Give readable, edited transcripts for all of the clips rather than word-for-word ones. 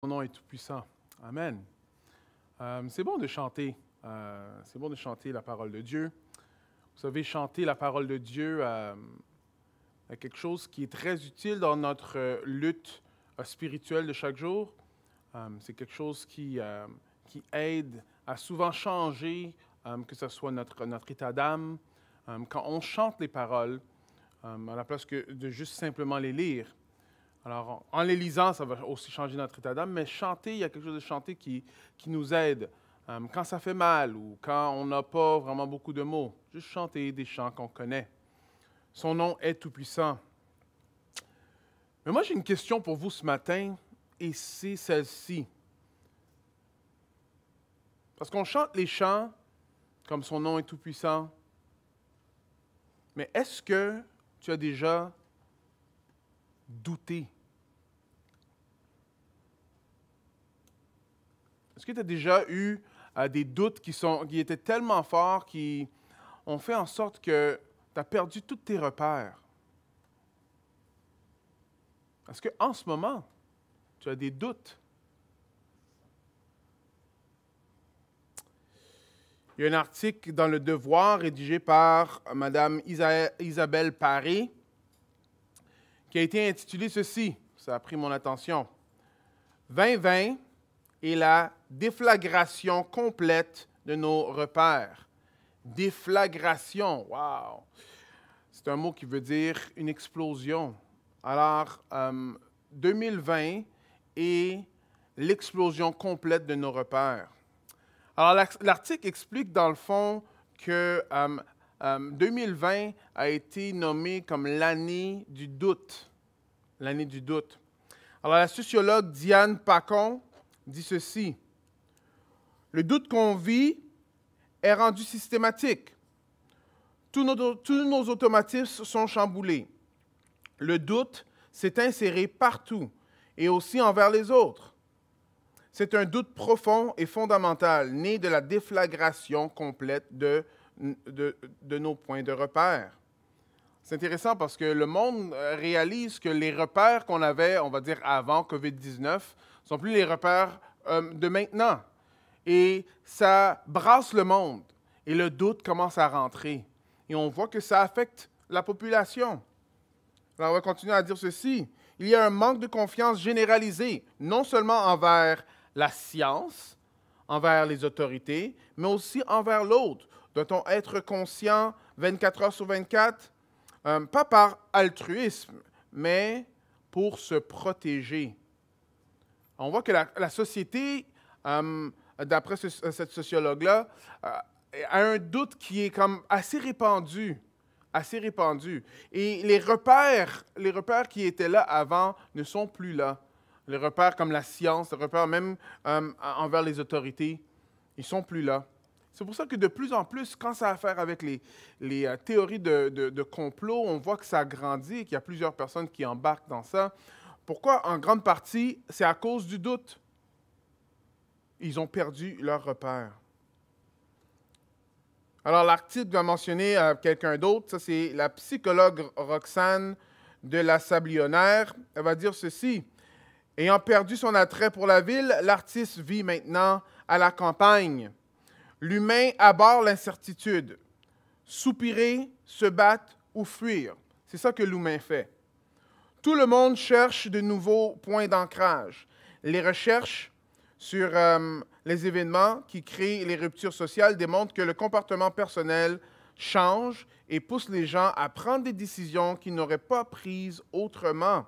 Son nom est tout-puissant. Amen. C'est bon de chanter. C'est bon de chanter la parole de Dieu. Vous savez, chanter la parole de Dieu est quelque chose qui est très utile dans notre lutte spirituelle de chaque jour. C'est quelque chose qui aide à souvent changer, que ce soit notre état d'âme. Quand on chante les paroles, à la place que de juste simplement les lire. Alors, en les lisant, ça va aussi changer notre état d'âme, mais chanter, il y a quelque chose de chanter qui nous aide. Quand ça fait mal ou quand on n'a pas vraiment beaucoup de mots, juste chanter des chants qu'on connaît. Son nom est tout-puissant. Mais moi, j'ai une question pour vous ce matin, et c'est celle-ci. Parce qu'on chante les chants comme son nom est tout-puissant, mais est-ce que tu as déjà douté? Est-ce que tu as déjà eu des doutes qui étaient tellement forts qui ont fait en sorte que tu as perdu tous tes repères? Est-ce qu'en ce moment, tu as des doutes? Il y a un article dans Le Devoir rédigé par Mme Isabelle Paré qui a été intitulé ceci. Ça a pris mon attention. 2020 et la déflagration complète de nos repères. Déflagration, wow! C'est un mot qui veut dire une explosion. Alors, 2020 et l'explosion complète de nos repères. Alors, l'article explique dans le fond que 2020 a été nommé comme l'année du doute. L'année du doute. Alors, la sociologue Diane Pacon dit ceci. Le doute qu'on vit est rendu systématique. Tous nos automatismes sont chamboulés. Le doute s'est inséré partout et aussi envers les autres. C'est un doute profond et fondamental, né de la déflagration complète de nos points de repère. C'est intéressant parce que le monde réalise que les repères qu'on avait, on va dire avant COVID-19, ne sont plus les repères de maintenant. Et ça brasse le monde. Et le doute commence à rentrer. Et on voit que ça affecte la population. Alors on va continuer à dire ceci. Il y a un manque de confiance généralisé, non seulement envers la science, envers les autorités, mais aussi envers l'autre. Doit-on être conscient 24 heures sur 24? Pas par altruisme, mais pour se protéger. On voit que la société, d'après cette sociologue-là, a un doute qui est comme assez répandu. Et les repères qui étaient là avant ne sont plus là. Les repères comme la science, les repères même envers les autorités, ils ne sont plus là. C'est pour ça que de plus en plus, quand ça a à faire avec les théories de complot, on voit que ça grandit et qu'il y a plusieurs personnes qui embarquent dans ça. Pourquoi? En grande partie, c'est à cause du doute. Ils ont perdu leurs repères. Alors, l'article va mentionner quelqu'un d'autre. Ça, c'est la psychologue Roxane de la Sablionnaire. Elle va dire ceci. Ayant perdu son attrait pour la ville, l'artiste vit maintenant à la campagne. L'humain abhorre l'incertitude. Soupirer, se battre ou fuir. C'est ça que l'humain fait. Tout le monde cherche de nouveaux points d'ancrage. Les recherches sur les événements qui créent les ruptures sociales démontrent que le comportement personnel change et pousse les gens à prendre des décisions qu'ils n'auraient pas prises autrement.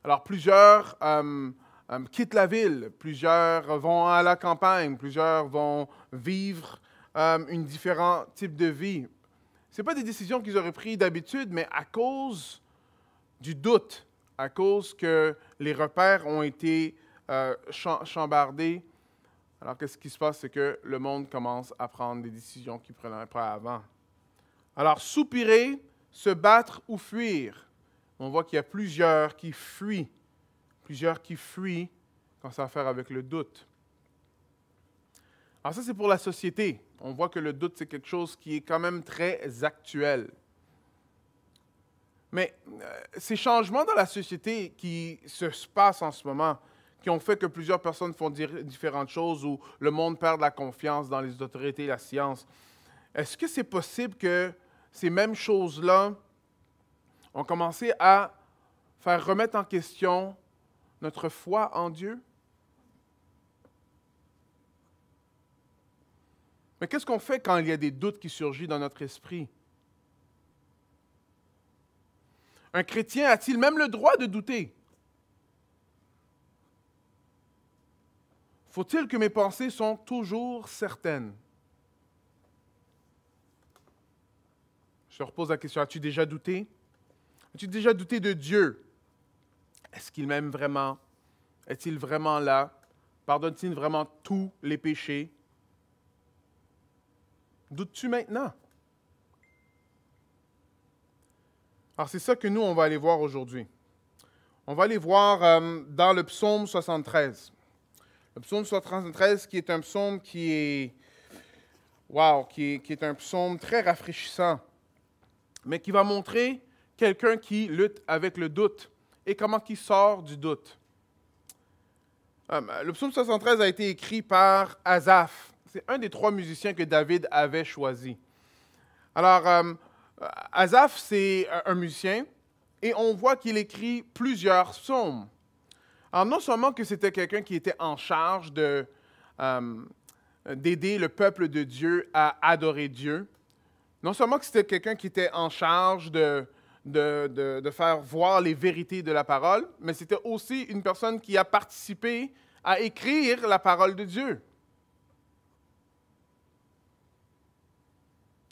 Alors, plusieurs quittent la ville, plusieurs vont à la campagne, plusieurs vont vivre un différent type de vie. Ce n'est pas des décisions qu'ils auraient prises d'habitude, mais à cause du doute, à cause que les repères ont été chambardés. Alors, qu'est-ce qui se passe? C'est que le monde commence à prendre des décisions qu'il ne prenait pas avant. Alors, soupirer, se battre ou fuir. On voit qu'il y a plusieurs qui fuient quand ça a à faire avec le doute. Alors ça, c'est pour la société. On voit que le doute, c'est quelque chose qui est quand même très actuel. Mais ces changements dans la société qui se passent en ce moment, qui ont fait que plusieurs personnes font différentes choses ou le monde perd la confiance dans les autorités et la science, est-ce que c'est possible que ces mêmes choses-là ont commencé à faire remettre en question notre foi en Dieu? Mais qu'est-ce qu'on fait quand il y a des doutes qui surgissent dans notre esprit? Un chrétien a-t-il même le droit de douter? Faut-il que mes pensées sont toujours certaines? Je te repose la question, as-tu déjà douté? As-tu déjà douté de Dieu? Est-ce qu'il m'aime vraiment? Est-il vraiment là? Pardonne-t-il vraiment tous les péchés? Doutes-tu maintenant? Alors, c'est ça que nous, on va aller voir aujourd'hui. On va aller voir dans le psaume 73. Le psaume 73 qui est un psaume qui est un psaume très rafraîchissant, mais qui va montrer quelqu'un qui lutte avec le doute et comment il sort du doute. Le psaume 73 a été écrit par Asaph. C'est un des 3 musiciens que David avait choisi. Alors, Asaph, c'est un musicien, et on voit qu'il écrit plusieurs psaumes. Alors, non seulement que c'était quelqu'un qui était en charge d'aider le peuple de Dieu à adorer Dieu, non seulement que c'était quelqu'un qui était en charge de faire voir les vérités de la parole, mais c'était aussi une personne qui a participé à écrire la parole de Dieu.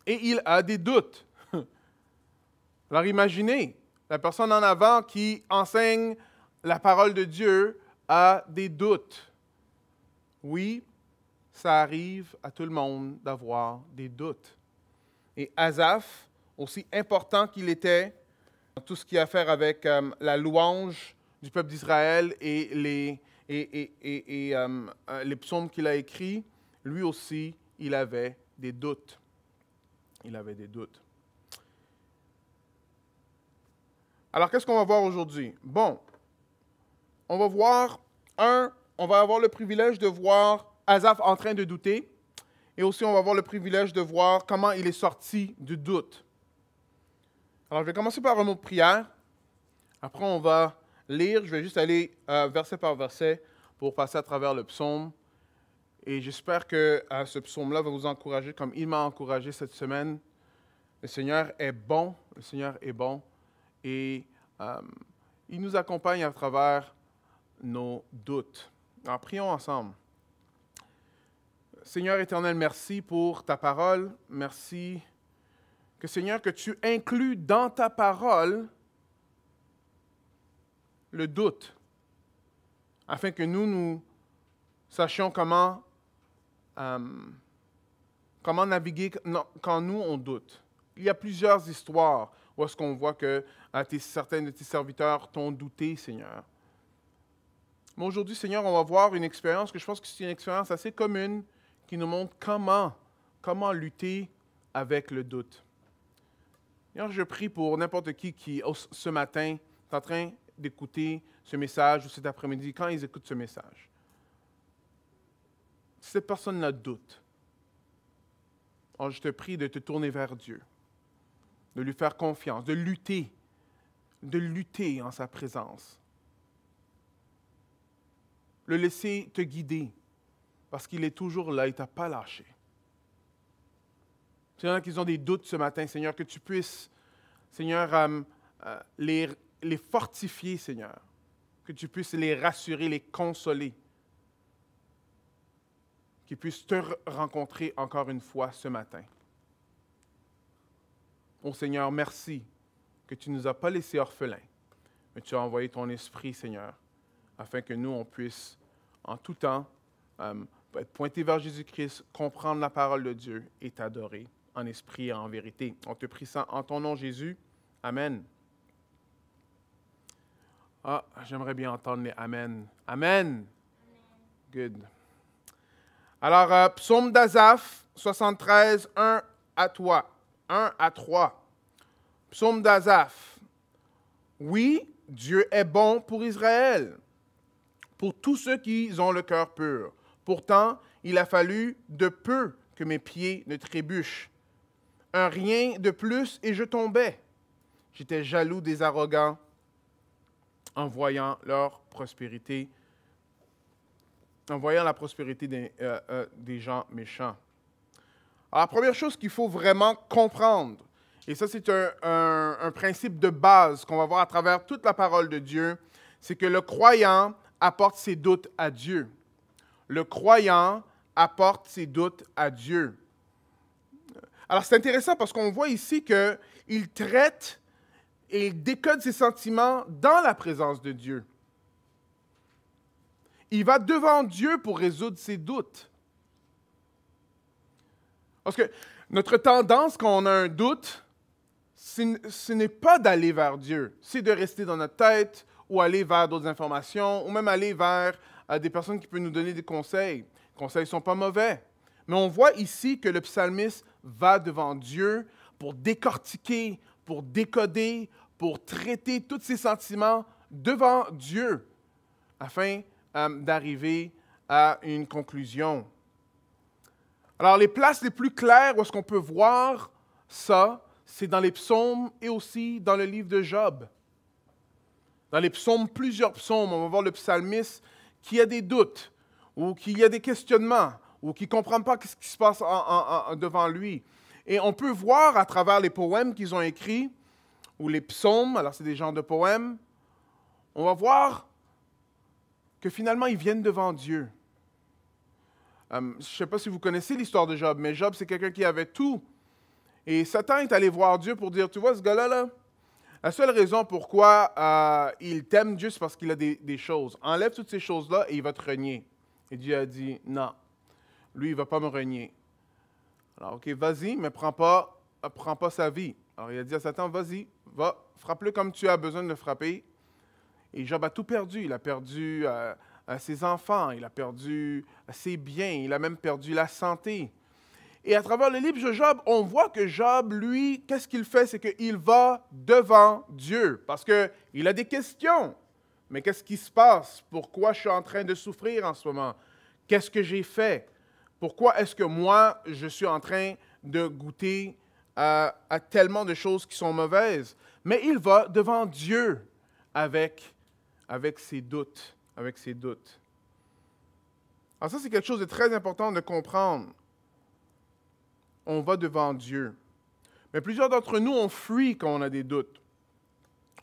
Et il a des doutes. Alors imaginez, la personne en avant qui enseigne la parole de Dieu a des doutes. Oui, ça arrive à tout le monde d'avoir des doutes. Et Asaph, aussi important qu'il était dans tout ce qui a à faire avec la louange du peuple d'Israël et les psaumes qu'il a écrits, lui aussi, il avait des doutes. Il avait des doutes. Alors, qu'est-ce qu'on va voir aujourd'hui? Bon, on va voir, on va avoir le privilège de voir Asaph en train de douter, et aussi on va avoir le privilège de voir comment il est sorti du doute. Alors, je vais commencer par un mot de prière. Après, on va lire. Je vais juste aller verset par verset pour passer à travers le psaume. Et j'espère que ce psaume-là va vous encourager comme il m'a encouragé cette semaine. Le Seigneur est bon. Le Seigneur est bon. Et il nous accompagne à travers nos doutes. Alors, prions ensemble. Seigneur éternel, merci pour ta parole. Merci que, Seigneur, que tu inclus dans ta parole le doute, afin que nous sachions comment naviguer quand nous, on doute. Il y a plusieurs histoires où est-ce qu'on voit que certains de tes serviteurs t'ont douté, Seigneur. Mais aujourd'hui, Seigneur, on va voir une expérience que je pense que c'est une expérience assez commune qui nous montre comment lutter avec le doute. Seigneur, je prie pour n'importe qui ce matin est en train d'écouter ce message ou cet après-midi, quand ils écoutent ce message. Si cette personne-là doute, alors je te prie de te tourner vers Dieu, de lui faire confiance, de lutter en sa présence. Le laisser te guider, parce qu'il est toujours là, il ne t'a pas lâché. S'il y en a qui ont des doutes ce matin, Seigneur, que tu puisses, Seigneur, les fortifier, Seigneur, que tu puisses les rassurer, les consoler, qu'ils puissent te rencontrer encore une fois ce matin. Oh Seigneur, merci que tu ne nous as pas laissés orphelins, mais tu as envoyé ton esprit, Seigneur, afin que nous, on puisse, en tout temps, être pointés vers Jésus-Christ, comprendre la parole de Dieu et t'adorer en esprit et en vérité. On te prie ça en ton nom, Jésus. Amen. Ah, j'aimerais bien entendre les Amen. Amen. Good. Alors, psaume d'Asaph, 73, 1 à 3. Psaume d'Asaph. Oui, Dieu est bon pour Israël, pour tous ceux qui ont le cœur pur. Pourtant, il a fallu de peu que mes pieds ne trébuchent. Un rien de plus et je tombais. J'étais jaloux des arrogants en voyant leur prospérité, en voyant la prospérité des gens méchants. Alors, la première chose qu'il faut vraiment comprendre, et ça c'est un principe de base qu'on va voir à travers toute la parole de Dieu, c'est que le croyant apporte ses doutes à Dieu. Le croyant apporte ses doutes à Dieu. Alors c'est intéressant parce qu'on voit ici qu'il traite et il décode ses sentiments dans la présence de Dieu. Il va devant Dieu pour résoudre ses doutes. Parce que notre tendance quand on a un doute, ce n'est pas d'aller vers Dieu, c'est de rester dans notre tête ou aller vers d'autres informations ou même aller vers des personnes qui peuvent nous donner des conseils. Les conseils ne sont pas mauvais. Mais on voit ici que le psalmiste va devant Dieu pour décortiquer, pour décoder, pour traiter tous ses sentiments devant Dieu afin d'arriver à une conclusion. Alors, les places les plus claires où est-ce qu'on peut voir ça, c'est dans les psaumes et aussi dans le livre de Job. Dans les psaumes, plusieurs psaumes, on va voir le psalmiste qui a des doutes ou qui a des questionnements ou qui ne comprend pas ce qui se passe devant lui. Et on peut voir à travers les poèmes qu'ils ont écrits ou les psaumes, alors c'est des genres de poèmes, on va voir que finalement ils viennent devant Dieu. Je ne sais pas si vous connaissez l'histoire de Job, mais Job, c'est quelqu'un qui avait tout. Et Satan est allé voir Dieu pour dire, tu vois, ce gars-là, là, la seule raison pourquoi il t'aime, Dieu, c'est parce qu'il a des choses. Enlève toutes ces choses-là et il va te renier. Et Dieu a dit, non, lui, il ne va pas me renier. Alors, OK, vas-y, mais prends pas sa vie. Alors, il a dit à Satan, vas-y, va, frappe-le comme tu as besoin de le frapper. Et Job a tout perdu. Il a perdu ses enfants, il a perdu ses biens, il a même perdu la santé. Et à travers le livre de Job, on voit que Job, lui, qu'est-ce qu'il fait? C'est qu'il va devant Dieu parce qu'il a des questions. Mais qu'est-ce qui se passe? Pourquoi je suis en train de souffrir en ce moment? Qu'est-ce que j'ai fait? Pourquoi est-ce que moi, je suis en train de goûter à tellement de choses qui sont mauvaises? Mais il va devant Dieu avec ses doutes. Avec ses doutes. Alors ça, c'est quelque chose de très important de comprendre. On va devant Dieu. Mais plusieurs d'entre nous, on fuit quand on a des doutes.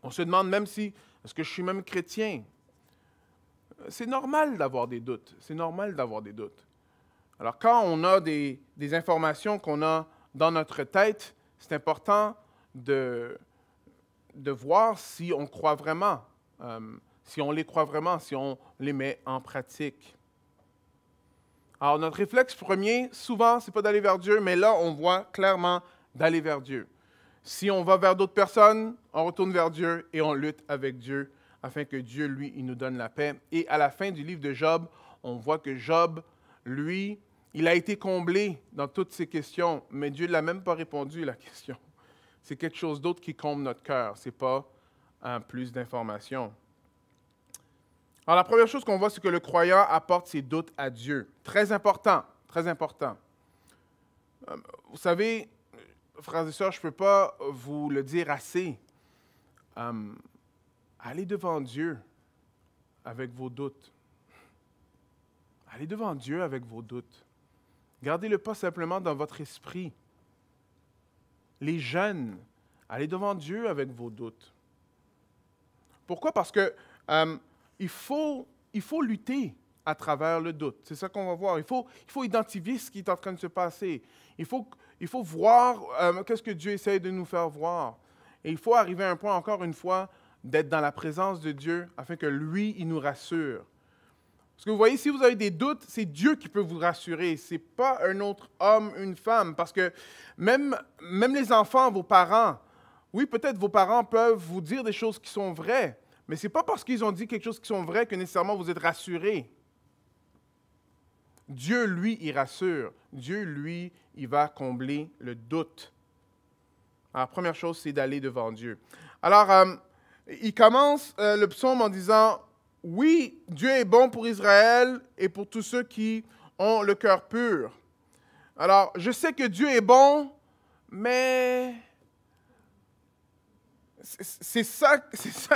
On se demande même si, est-ce que je suis même chrétien? C'est normal d'avoir des doutes. C'est normal d'avoir des doutes. Alors quand on a des informations qu'on a dans notre tête, c'est important de voir si on croit vraiment, si on les croit vraiment, si on les met en pratique. Alors, notre réflexe premier, souvent, ce n'est pas d'aller vers Dieu, mais là, on voit clairement d'aller vers Dieu. Si on va vers d'autres personnes, on retourne vers Dieu et on lutte avec Dieu afin que Dieu, lui, il nous donne la paix. Et à la fin du livre de Job, on voit que Job, lui, il a été comblé dans toutes ces questions, mais Dieu ne l'a même pas répondu à la question. C'est quelque chose d'autre qui comble notre cœur, ce n'est pas plus d'informations. Alors, la première chose qu'on voit, c'est que le croyant apporte ses doutes à Dieu. Très important, très important. Vous savez, frères et sœurs, je ne peux pas vous le dire assez. Allez devant Dieu avec vos doutes. Allez devant Dieu avec vos doutes. Gardez-le pas simplement dans votre esprit. Les jeunes, allez devant Dieu avec vos doutes. Pourquoi? Parce que il faut lutter à travers le doute. C'est ça qu'on va voir. Il faut identifier ce qui est en train de se passer. Il faut voir qu'est-ce que Dieu essaie de nous faire voir. Et il faut arriver à un point, encore une fois, d'être dans la présence de Dieu afin que lui, il nous rassure. Parce que vous voyez, si vous avez des doutes, c'est Dieu qui peut vous rassurer. Ce n'est pas un autre homme, une femme. Parce que même les enfants, vos parents, oui, peut-être vos parents peuvent vous dire des choses qui sont vraies, mais ce n'est pas parce qu'ils ont dit quelque chose qui sont vraies que nécessairement vous êtes rassurés. Dieu, lui, il rassure. Dieu, lui, il va combler le doute. Alors, la première chose, c'est d'aller devant Dieu. Alors, Il commence le psaume en disant, « Oui, Dieu est bon pour Israël et pour tous ceux qui ont le cœur pur. » Alors, je sais que Dieu est bon, mais c'est ça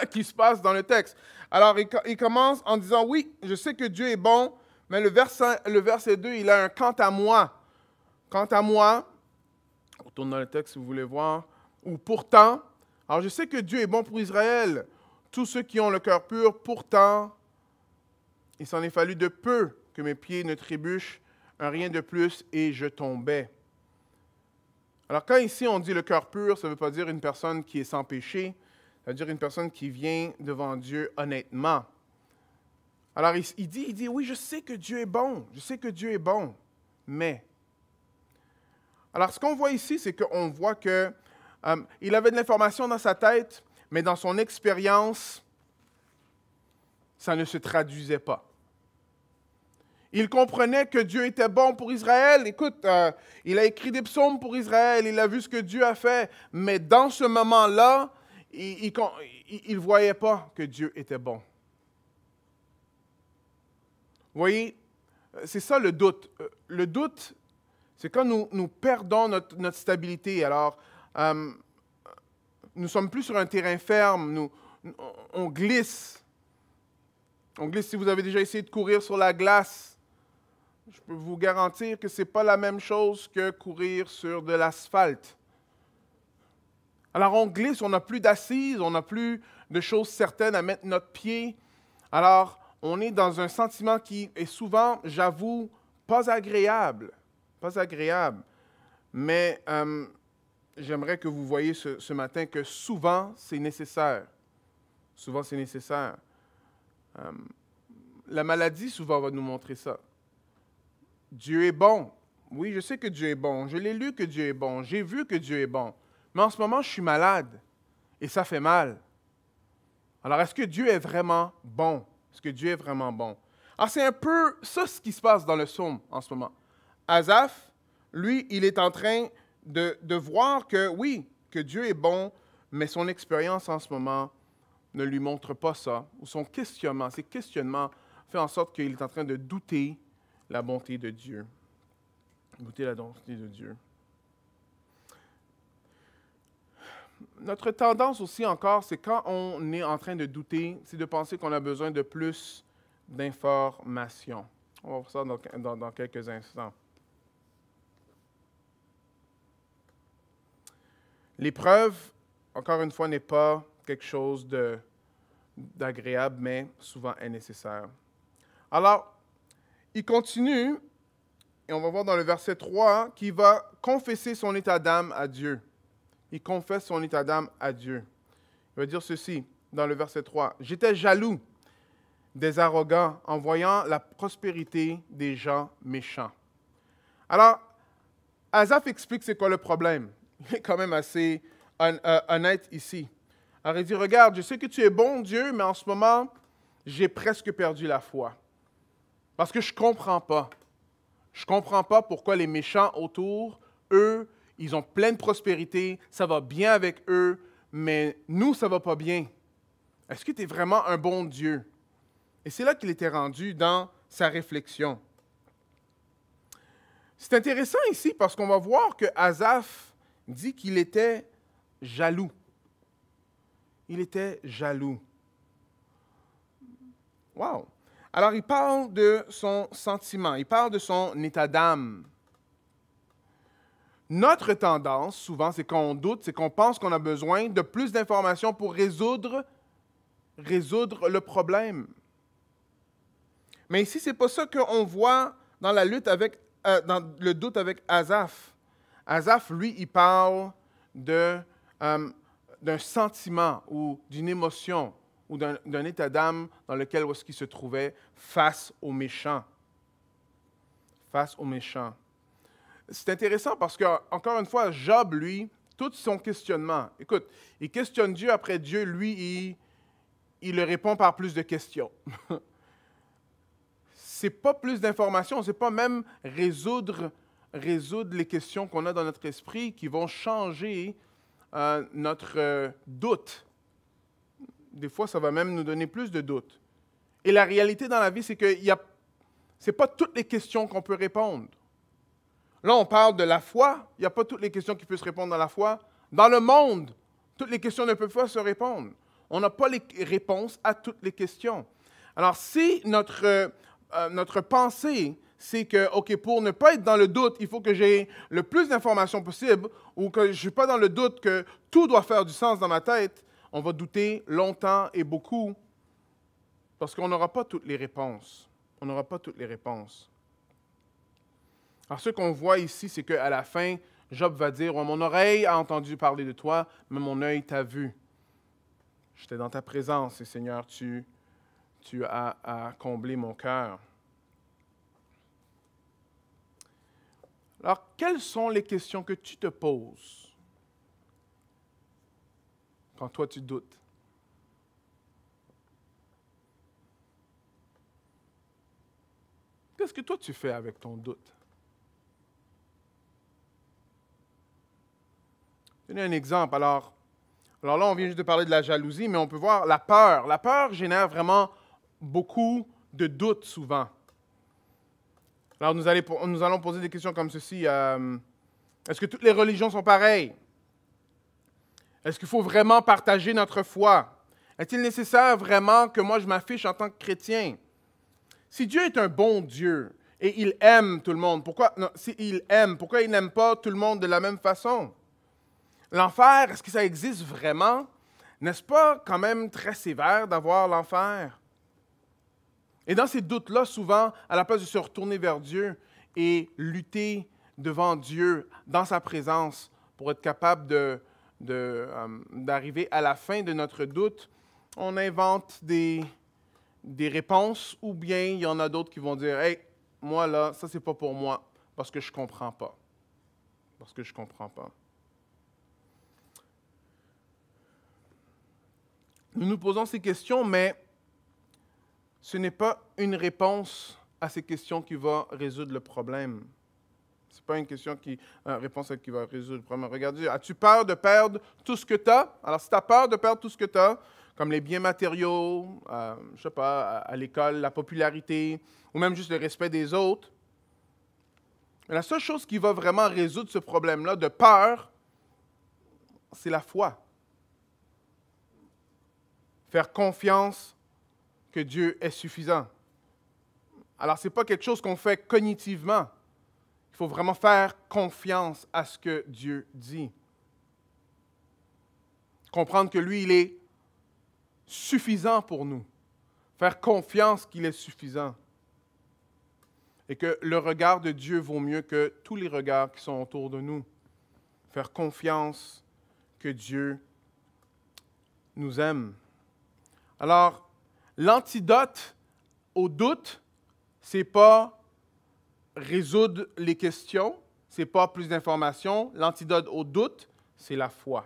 qui se passe dans le texte. Alors, il commence en disant, « Oui, je sais que Dieu est bon, mais le verset 2, il a un « quant à moi ». Quant à moi, on retourne dans le texte si vous voulez voir, ou pourtant, alors je sais que Dieu est bon pour Israël, tous ceux qui ont le cœur pur, pourtant, il s'en est fallu de peu que mes pieds ne trébuchent, un rien de plus et je tombais. Alors quand ici on dit le cœur pur, ça ne veut pas dire une personne qui est sans péché, ça veut dire une personne qui vient devant Dieu honnêtement. Alors il dit, oui, je sais que Dieu est bon, je sais que Dieu est bon, mais... Alors, ce qu'on voit ici, c'est qu'on voit qu'il avait de l'information dans sa tête, mais dans son expérience, ça ne se traduisait pas. Il comprenait que Dieu était bon pour Israël. Écoute, il a écrit des psaumes pour Israël, il a vu ce que Dieu a fait, mais dans ce moment-là, il ne voyait pas que Dieu était bon. Vous voyez, c'est ça le doute. Le doute, c'est quand nous perdons notre stabilité. Alors, nous ne sommes plus sur un terrain ferme, on glisse. On glisse. Si vous avez déjà essayé de courir sur la glace, je peux vous garantir que ce n'est pas la même chose que courir sur de l'asphalte. Alors, on glisse, on n'a plus d'assises, on n'a plus de choses certaines à mettre notre pied. Alors, on est dans un sentiment qui est souvent, j'avoue, pas agréable. Pas agréable, mais j'aimerais que vous voyiez ce matin que souvent, c'est nécessaire. Souvent, c'est nécessaire. La maladie, souvent, va nous montrer ça. Dieu est bon. Oui, je sais que Dieu est bon. Je l'ai lu que Dieu est bon. J'ai vu que Dieu est bon. Mais en ce moment, je suis malade et ça fait mal. Alors, est-ce que Dieu est vraiment bon? Est-ce que Dieu est vraiment bon? Alors, c'est un peu ça ce qui se passe dans le psaume en ce moment. Asaph, lui, il est en train de voir que oui, que Dieu est bon, mais son expérience en ce moment ne lui montre pas ça. Ou ses questionnements fait en sorte qu'il est en train de douter la bonté de Dieu. Douter la bonté de Dieu. Notre tendance aussi encore, c'est quand on est en train de douter, c'est de penser qu'on a besoin de plus d'informations. On va voir ça dans quelques instants. L'épreuve, encore une fois, n'est pas quelque chose d'agréable, mais souvent est nécessaire. Alors, il continue, et on va voir dans le verset 3, qu'il va confesser son état d'âme à Dieu. Il confesse son état d'âme à Dieu. Il va dire ceci dans le verset 3. « J'étais jaloux des arrogants en voyant la prospérité des gens méchants. » Alors, Asaph explique c'est quoi le problème. Il est quand même assez honnête ici. Alors il dit, regarde, je sais que tu es bon, Dieu, mais en ce moment, j'ai presque perdu la foi. Parce que je ne comprends pas. Je ne comprends pas pourquoi les méchants autour, eux, ils ont plein de prospérité, ça va bien avec eux, mais nous, ça ne va pas bien. Est-ce que tu es vraiment un bon Dieu? Et c'est là qu'il était rendu dans sa réflexion. C'est intéressant ici parce qu'on va voir que Asaph dit qu'il était jaloux. Il était jaloux. Wow! Alors, il parle de son sentiment, il parle de son état d'âme. Notre tendance, souvent, c'est quand on doute, c'est qu'on pense qu'on a besoin de plus d'informations pour résoudre le problème. Mais ici, ce n'est pas ça qu'on voit dans la lutte dans le doute avec Asaph. Asaph, lui, il parle d'un sentiment ou d'une émotion ou d'un état d'âme dans lequel il se trouvait face aux méchants. Face aux méchants. C'est intéressant parce que, encore une fois, Job, lui, tout son questionnement, écoute, il questionne Dieu, après Dieu, lui, il le répond par plus de questions. C'est pas plus d'informations, c'est pas même résoudre les questions qu'on a dans notre esprit qui vont changer notre doute. Des fois, ça va même nous donner plus de doutes. Et la réalité dans la vie, c'est que ce n'est pas toutes les questions qu'on peut répondre. Là, on parle de la foi. Il n'y a pas toutes les questions qui peuvent se répondre dans la foi. Dans le monde, toutes les questions ne peuvent pas se répondre. On n'a pas les réponses à toutes les questions. Alors, si notre pensée, c'est que, OK, pour ne pas être dans le doute, il faut que j'ai le plus d'informations possible, ou que je ne suis pas dans le doute que tout doit faire du sens dans ma tête, on va douter longtemps et beaucoup, parce qu'on n'aura pas toutes les réponses. On n'aura pas toutes les réponses. Alors, ce qu'on voit ici, c'est qu'à la fin, Job va dire, oh, mon oreille a entendu parler de toi, mais mon œil t'a vu. J'étais dans ta présence et Seigneur, tu as comblé mon cœur. Alors, quelles sont les questions que tu te poses quand toi tu doutes? Qu'est-ce que toi tu fais avec ton doute? Je vais donner un exemple. Alors là, on vient juste de parler de la jalousie, mais on peut voir la peur. La peur génère vraiment beaucoup de doutes souvent. Alors, nous allons poser des questions comme ceci. Est-ce que toutes les religions sont pareilles? Est-ce qu'il faut vraiment partager notre foi? Est-il nécessaire vraiment que moi je m'affiche en tant que chrétien? Si Dieu est un bon Dieu et il aime tout le monde, pourquoi il n'aime pas tout le monde de la même façon? L'enfer, est-ce que ça existe vraiment? N'est-ce pas quand même très sévère d'avoir l'enfer? Et dans ces doutes-là, souvent, à la place de se retourner vers Dieu et lutter devant Dieu, dans sa présence, pour être capable d'arriver à la fin de notre doute, on invente des réponses, ou bien il y en a d'autres qui vont dire « Hey, moi là, ça c'est pas pour moi, parce que je comprends pas. » Parce que je comprends pas. Nous nous posons ces questions, mais ce n'est pas une réponse à ces questions qui va résoudre le problème. Ce n'est pas une réponse qui va résoudre le problème. Regardez, as-tu peur de perdre tout ce que tu as? Alors, si tu as peur de perdre tout ce que tu as, comme les biens matériaux, je ne sais pas, à l'école, la popularité, ou même juste le respect des autres, mais la seule chose qui va vraiment résoudre ce problème-là de peur, c'est la foi. Faire confiance que Dieu est suffisant. Alors, ce n'est pas quelque chose qu'on fait cognitivement. Il faut vraiment faire confiance à ce que Dieu dit. Comprendre que lui, il est suffisant pour nous. Faire confiance qu'il est suffisant. Et que le regard de Dieu vaut mieux que tous les regards qui sont autour de nous. Faire confiance que Dieu nous aime. Alors, l'antidote au doute, ce n'est pas résoudre les questions, ce n'est pas plus d'informations. L'antidote au doute, c'est la foi.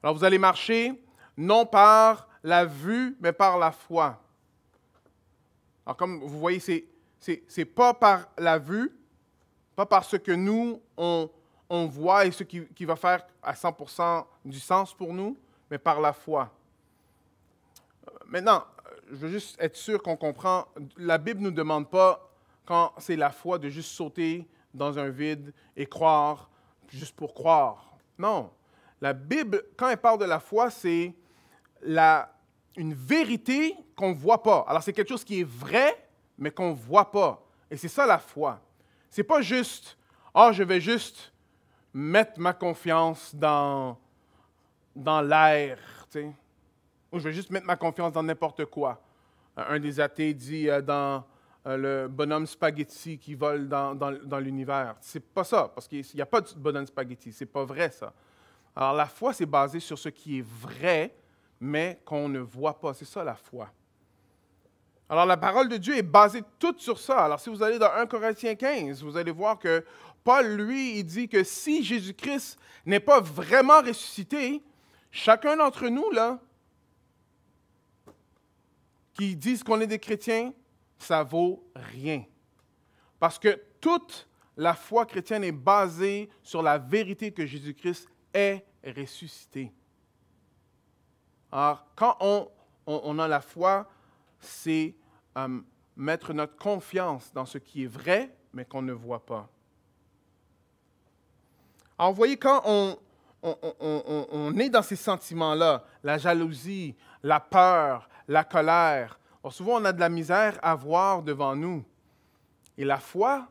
Alors, vous allez marcher non par la vue, mais par la foi. Alors, comme vous voyez, c'est pas par la vue, pas par ce que nous, on voit et ce qui va faire à 100% du sens pour nous, mais par la foi. Maintenant, je veux juste être sûr qu'on comprend, la Bible ne nous demande pas, quand c'est la foi, de juste sauter dans un vide et croire, juste pour croire. Non. La Bible, quand elle parle de la foi, c'est une vérité qu'on ne voit pas. Alors, c'est quelque chose qui est vrai, mais qu'on ne voit pas. Et c'est ça la foi. C'est pas juste, je vais juste mettre ma confiance dans l'air, tu sais. Ou je vais juste mettre ma confiance dans n'importe quoi. Un des athées dit dans le bonhomme spaghetti qui vole dans l'univers. C'est pas ça, parce qu'il n'y a pas de bonhomme spaghetti. C'est pas vrai, ça. Alors, la foi, c'est basé sur ce qui est vrai, mais qu'on ne voit pas. C'est ça, la foi. Alors, la parole de Dieu est basée toute sur ça. Alors, si vous allez dans 1 Corinthiens 15, vous allez voir que Paul, lui, il dit que si Jésus-Christ n'est pas vraiment ressuscité, chacun d'entre nous, là, qui disent qu'on est des chrétiens, ça vaut rien. Parce que toute la foi chrétienne est basée sur la vérité que Jésus-Christ est ressuscité. Alors, quand on a la foi, c'est mettre notre confiance dans ce qui est vrai, mais qu'on ne voit pas. Alors, vous voyez, quand on est dans ces sentiments-là, la jalousie, la peur, la colère, alors souvent on a de la misère à voir devant nous. Et la foi,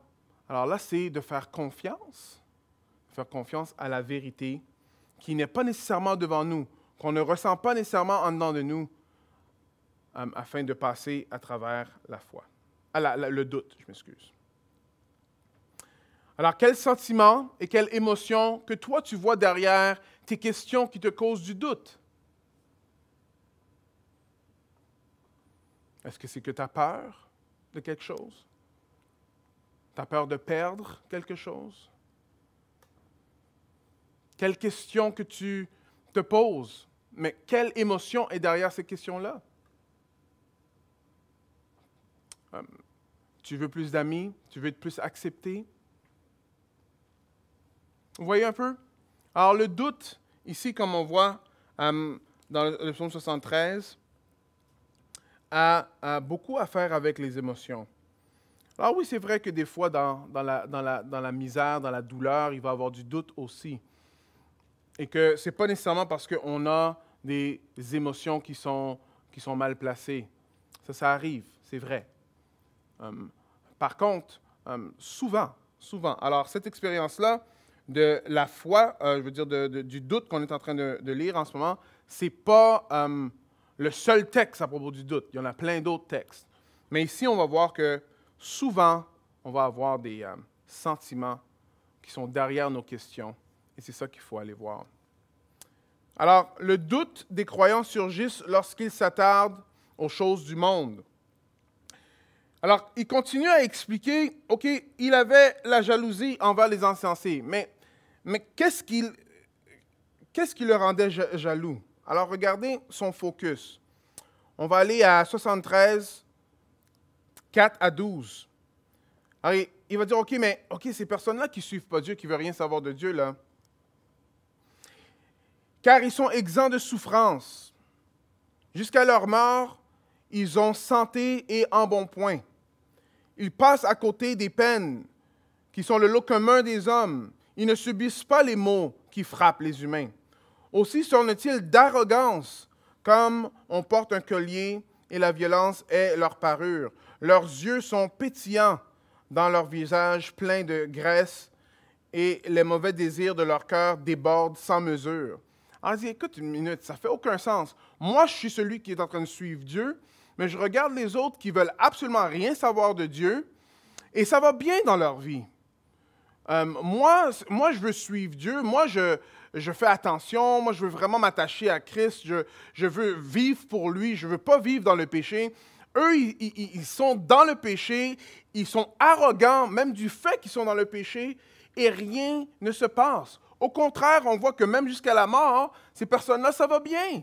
alors là, c'est de faire confiance à la vérité qui n'est pas nécessairement devant nous, qu'on ne ressent pas nécessairement en dedans de nous, afin de passer à travers la foi. Le doute, je m'excuse. Alors, quel sentiment et quelle émotion que toi tu vois derrière tes questions qui te causent du doute? Est-ce que c'est que tu as peur de quelque chose? Tu as peur de perdre quelque chose? Quelle question que tu te poses? Mais quelle émotion est derrière ces questions-là? Tu veux plus d'amis? Tu veux être plus accepté? Vous voyez un peu? Alors, le doute, ici, comme on voit dans le psaume 73, a beaucoup à faire avec les émotions. Alors oui, c'est vrai que des fois, dans la misère, dans la douleur, il va y avoir du doute aussi. Et que ce n'est pas nécessairement parce qu'on a des émotions qui sont mal placées. Ça arrive, c'est vrai. Par contre, souvent, alors cette expérience-là de la foi, je veux dire du doute qu'on est en train de lire en ce moment, ce n'est pas le seul texte à propos du doute. Il y en a plein d'autres textes. Mais ici, on va voir que souvent, on va avoir des sentiments qui sont derrière nos questions. Et c'est ça qu'il faut aller voir. Alors, le doute des croyants surgit lorsqu'ils s'attardent aux choses du monde. Alors, il continue à expliquer, OK, il avait la jalousie envers les insensés, mais qu'est-ce qui le rendait jaloux? Alors, regardez son focus. On va aller à 73, 4 à 12. Alors, il va dire, OK, ces personnes-là qui ne suivent pas Dieu, qui ne veulent rien savoir de Dieu, là, car ils sont exempts de souffrance. Jusqu'à leur mort, ils ont santé et embonpoint. Ils passent à côté des peines qui sont le lot commun des hommes. Ils ne subissent pas les maux qui frappent les humains. Aussi sont-ils d'arrogance, comme on porte un collier et la violence est leur parure. Leurs yeux sont pétillants dans leur visage plein de graisse et les mauvais désirs de leur cœur débordent sans mesure. Alors, il dit, écoute une minute, ça ne fait aucun sens. Moi, je suis celui qui est en train de suivre Dieu, mais je regarde les autres qui veulent absolument rien savoir de Dieu et ça va bien dans leur vie. Moi, je veux suivre Dieu. Moi, je fais attention. Moi, je veux vraiment m'attacher à Christ. Je veux vivre pour lui. Je ne veux pas vivre dans le péché. Eux, ils sont dans le péché. Ils sont arrogants, même du fait qu'ils sont dans le péché, et rien ne se passe. Au contraire, on voit que même jusqu'à la mort, ces personnes-là, ça va bien.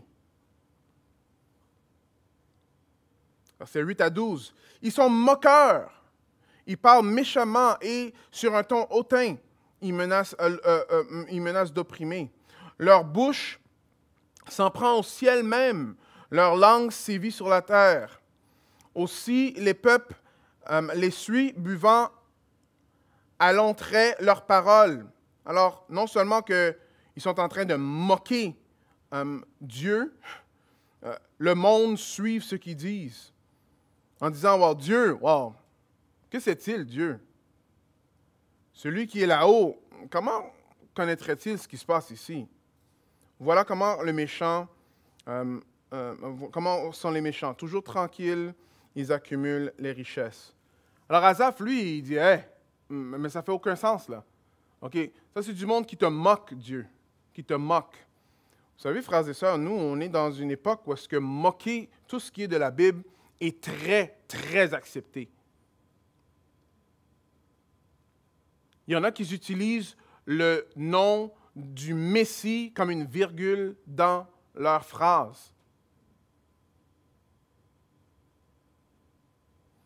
Versets 8 à 12. Ils sont moqueurs. Ils parlent méchamment et sur un ton hautain. Ils menacent d'opprimer. Leur bouche s'en prend au ciel même. Leur langue sévit sur la terre. Aussi, les peuples les suivent, buvant à longs traits leurs paroles. Alors, non seulement qu'ils sont en train de moquer Dieu, le monde suit ce qu'ils disent. En disant, wow, Dieu, wow, que c'est-il, Dieu? Celui qui est là-haut, comment connaîtrait-il ce qui se passe ici? Voilà comment le méchant, comment sont les méchants. Toujours tranquilles, ils accumulent les richesses. Alors Asaph, lui, il dit, hey, mais ça ne fait aucun sens, là. OK? Ça, c'est du monde qui te moque, Dieu, qui te moque. Vous savez, frères et sœurs, nous, on est dans une époque où est-ce que moquer tout ce qui est de la Bible est très, très accepté. Il y en a qui utilisent le nom du Messie comme une virgule dans leur phrase.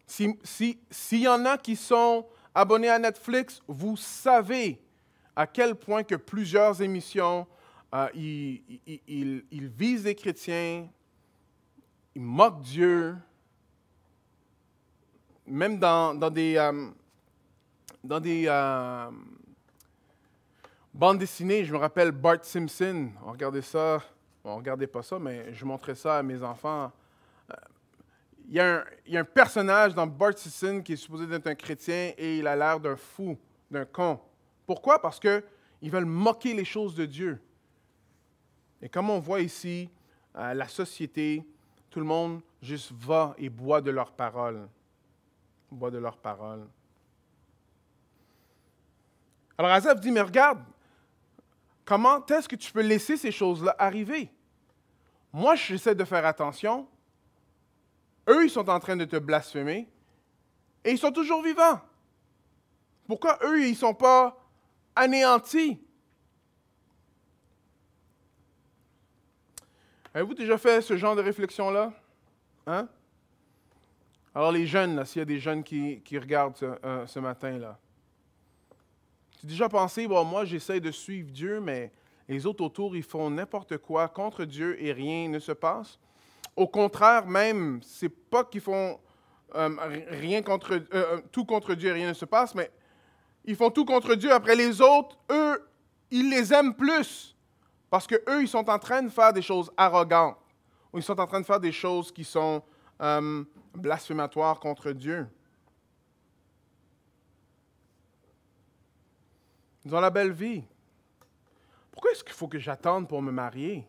S'il y en a qui sont abonnés à Netflix, vous savez à quel point que plusieurs émissions Ils visent les chrétiens, ils moquent Dieu. Même dans des bandes dessinées, je me rappelle Bart Simpson, on regardait ça, bon, on ne regardait pas ça, mais je montrais ça à mes enfants. Il y a un personnage dans Bart Simpson qui est supposé être un chrétien et il a l'air d'un fou, d'un con. Pourquoi? Parce qu'ils veulent moquer les choses de Dieu. Et comme on voit ici, la société, tout le monde juste va et boit de leurs paroles. Boit de leurs paroles. Alors Asaph dit, mais regarde, comment est-ce que tu peux laisser ces choses-là arriver? Moi, j'essaie de faire attention. Eux, ils sont en train de te blasphémer et ils sont toujours vivants. Pourquoi eux, ils ne sont pas anéantis? Avez-vous déjà fait ce genre de réflexion-là? Hein? Alors les jeunes, là, s'il y a des jeunes qui regardent ce matin-là. Tu as déjà pensé, bon, moi j'essaie de suivre Dieu, mais les autres autour, ils font n'importe quoi contre Dieu et rien ne se passe? Au contraire, même, c'est pas qu'ils font tout contre Dieu et rien ne se passe, mais ils font tout contre Dieu. Après les autres, eux, ils les aiment plus. Parce qu'eux, ils sont en train de faire des choses arrogantes. Ou ils sont en train de faire des choses qui sont blasphématoires contre Dieu. Ils ont la belle vie. Pourquoi est-ce qu'il faut que j'attende pour me marier?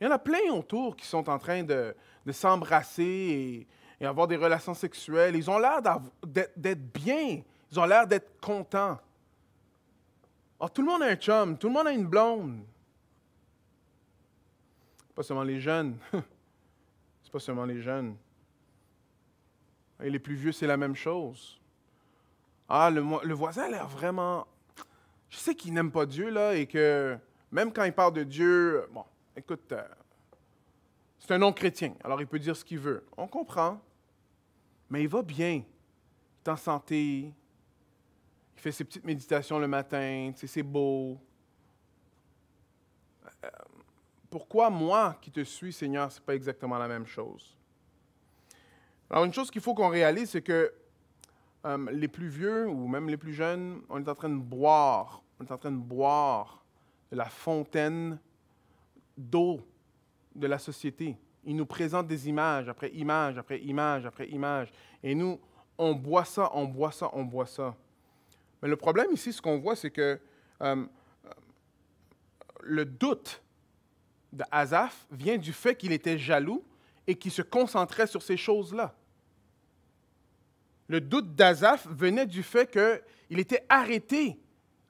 Il y en a plein autour qui sont en train de s'embrasser et avoir des relations sexuelles. Ils ont l'air d'être bien. Ils ont l'air d'être contents. Alors, tout le monde a un chum, tout le monde a une blonde. Pas seulement les jeunes. C'est pas seulement les jeunes. Et les plus vieux, c'est la même chose. Ah, le voisin a l'air vraiment... Je sais qu'il n'aime pas Dieu, là, et que même quand il parle de Dieu, bon, écoute, c'est un non-chrétien, alors il peut dire ce qu'il veut. On comprend. Mais il va bien. Il est en santé. Il fait ses petites méditations le matin. Tu sais, c'est beau. Pourquoi moi qui te suis, Seigneur, ce n'est pas exactement la même chose? Alors, une chose qu'il faut qu'on réalise, c'est que les plus vieux ou même les plus jeunes, on est en train de boire. On est en train de boire de la fontaine d'eau de la société. Ils nous présentent des images après images, après images, après images. Et nous, on boit ça, on boit ça, on boit ça. Mais le problème ici, ce qu'on voit, c'est que le doute d'Asaph vient du fait qu'il était jaloux et qu'il se concentrait sur ces choses-là. Le doute d'Asaph venait du fait qu'il était arrêté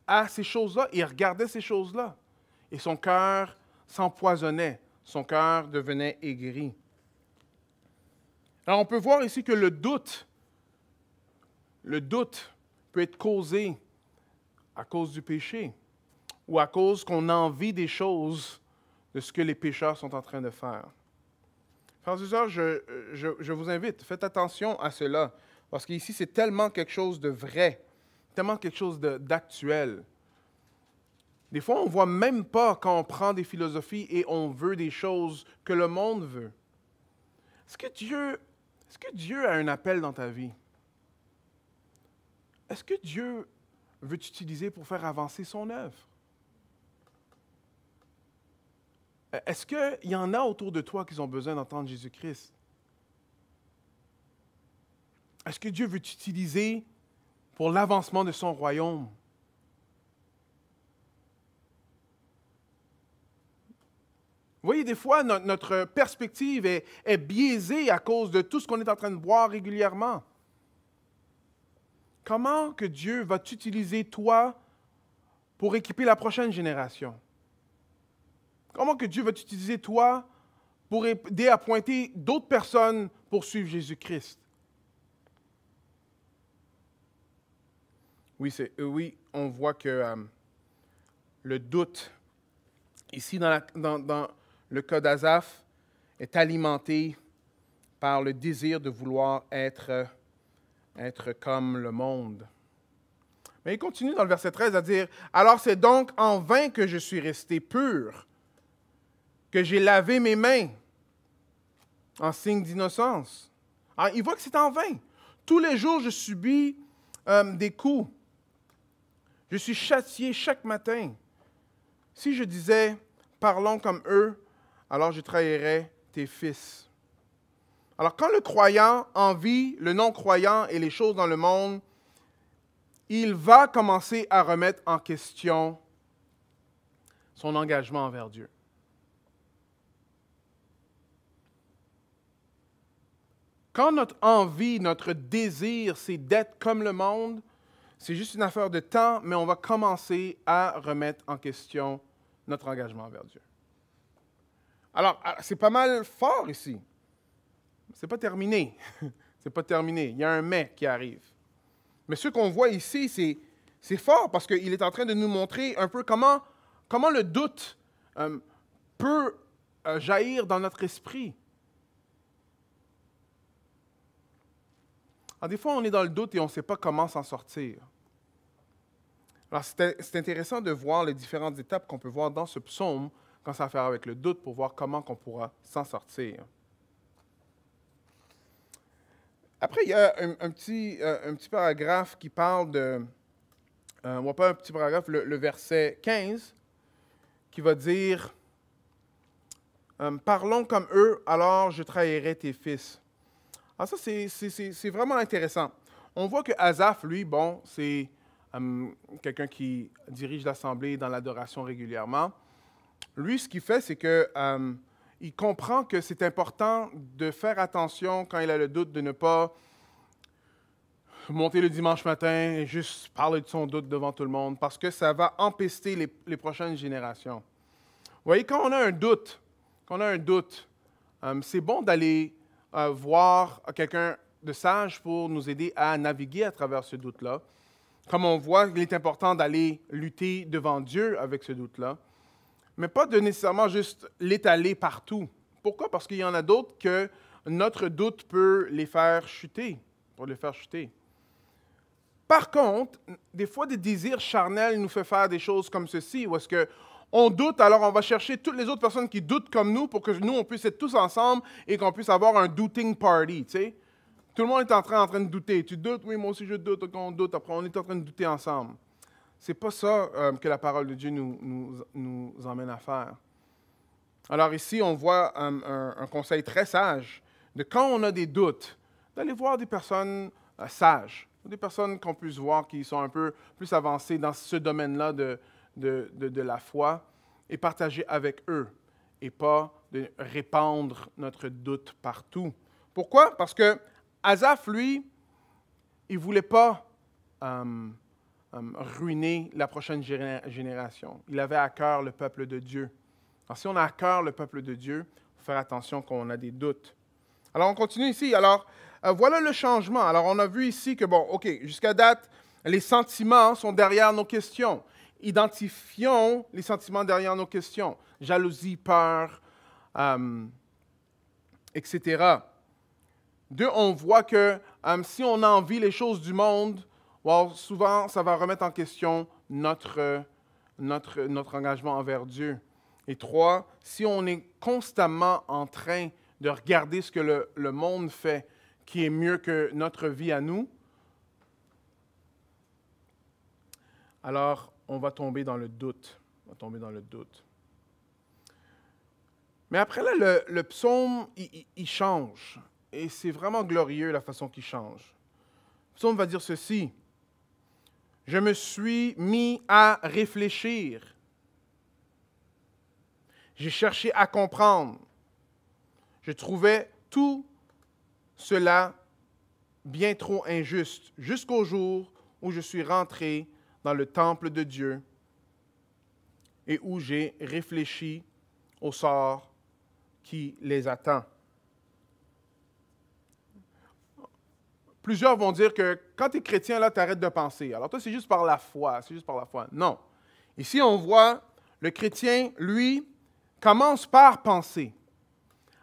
à ces choses-là et il regardait ces choses-là. Et son cœur s'empoisonnait, son cœur devenait aigri. Alors on peut voir ici que le doute peut être causé à cause du péché ou à cause qu'on envie des choses de ce que les pécheurs sont en train de faire. Frères et sœurs, je vous invite, faites attention à cela, parce qu'ici, c'est tellement quelque chose de vrai, tellement quelque chose d'actuel. Des fois, on ne voit même pas quand on prend des philosophies et on veut des choses que le monde veut. Est-ce que Dieu a un appel dans ta vie? Est-ce que Dieu veut t'utiliser pour faire avancer son œuvre? Est-ce qu'il y en a autour de toi qui ont besoin d'entendre Jésus-Christ? Est-ce que Dieu veut t'utiliser pour l'avancement de son royaume? Vous voyez, des fois, notre perspective est biaisée à cause de tout ce qu'on est en train de boire régulièrement. Comment que Dieu va t'utiliser, toi, pour équiper la prochaine génération? Comment que Dieu va t'utiliser, toi, pour aider à pointer d'autres personnes pour suivre Jésus-Christ? Oui, on voit que le doute, ici dans le cas d'Asaph, est alimenté par le désir de vouloir être comme le monde. Mais il continue dans le verset 13 à dire, « Alors c'est donc en vain que je suis resté pur, que j'ai lavé mes mains en signe d'innocence. » Alors, il voit que c'est en vain. Tous les jours, je subis des coups. Je suis châtié chaque matin. Si je disais, « Parlons comme eux », alors je trahirais tes fils. Alors, quand le croyant envie le non-croyant et les choses dans le monde, il va commencer à remettre en question son engagement envers Dieu. Quand notre envie, notre désir, c'est d'être comme le monde, c'est juste une affaire de temps, mais on va commencer à remettre en question notre engagement envers Dieu. Alors, c'est pas mal fort ici. C'est pas terminé. C'est pas terminé. Il y a un mais qui arrive. Mais ce qu'on voit ici, c'est fort parce qu'il est en train de nous montrer un peu comment le doute peut jaillir dans notre esprit. Alors, des fois, on est dans le doute et on ne sait pas comment s'en sortir. Alors, c'est intéressant de voir les différentes étapes qu'on peut voir dans ce psaume quand ça a à faire avec le doute pour voir comment on pourra s'en sortir. Après, il y a un petit paragraphe qui parle de... on voit pas un petit paragraphe, le verset 15, qui va dire « Parlons comme eux, alors je trahirai tes fils. » Alors ça, c'est vraiment intéressant. On voit que Asaph, lui, bon, c'est quelqu'un qui dirige l'Assemblée dans l'adoration régulièrement. Lui, ce qu'il fait, c'est que il comprend que c'est important de faire attention quand il a le doute de ne pas monter le dimanche matin et juste parler de son doute devant tout le monde parce que ça va empester les prochaines générations. Vous voyez, quand on a un doute, c'est bon d'aller voir quelqu'un de sage pour nous aider à naviguer à travers ce doute-là. Comme on voit, il est important d'aller lutter devant Dieu avec ce doute-là, mais pas de nécessairement juste l'étaler partout. Pourquoi? Parce qu'il y en a d'autres que notre doute peut les faire chuter, Par contre, des fois, des désirs charnels nous font faire des choses comme ceci, où est-ce qu'on doute, alors on va chercher toutes les autres personnes qui doutent comme nous pour que nous, on puisse être tous ensemble et qu'on puisse avoir un douting party, tu sais. Tout le monde est en train de douter. Tu doutes? Oui, moi aussi je doute. On doute. Après, on est en train de douter ensemble. C'est pas ça que la parole de Dieu nous emmène à faire. Alors ici, on voit un conseil très sage de quand on a des doutes, d'aller voir des personnes sages, des personnes qu'on puisse voir qui sont un peu plus avancées dans ce domaine-là de la foi et partager avec eux et pas de répandre notre doute partout. Pourquoi? Parce que Asaph, lui, il ne voulait pas ruiner la prochaine génération. Il avait à cœur le peuple de Dieu. Alors, si on a à cœur le peuple de Dieu, il faut faire attention qu'on a des doutes. Alors, on continue ici. Alors, voilà le changement. Alors, on a vu ici que, bon, OK, jusqu'à date, les sentiments sont derrière nos questions. Identifions les sentiments derrière nos questions. Jalousie, peur, etc. Deux, on voit que si on envie les choses du monde, well, souvent, ça va remettre en question notre engagement envers Dieu. Et trois, si on est constamment en train de regarder ce que le monde fait, qui est mieux que notre vie à nous, alors on va tomber dans le doute. Mais après, là, le psaume, il change. Et c'est vraiment glorieux la façon qu'il change. Le psaume va dire ceci. « Je me suis mis à réfléchir. J'ai cherché à comprendre. Je trouvais tout cela bien trop injuste, jusqu'au jour où je suis rentré dans le temple de Dieu et où j'ai réfléchi au sort qui les attend. » Plusieurs vont dire que quand tu es chrétien, là, tu arrêtes de penser. Alors toi, c'est juste par la foi. Non. Ici, on voit le chrétien, lui, commence par penser.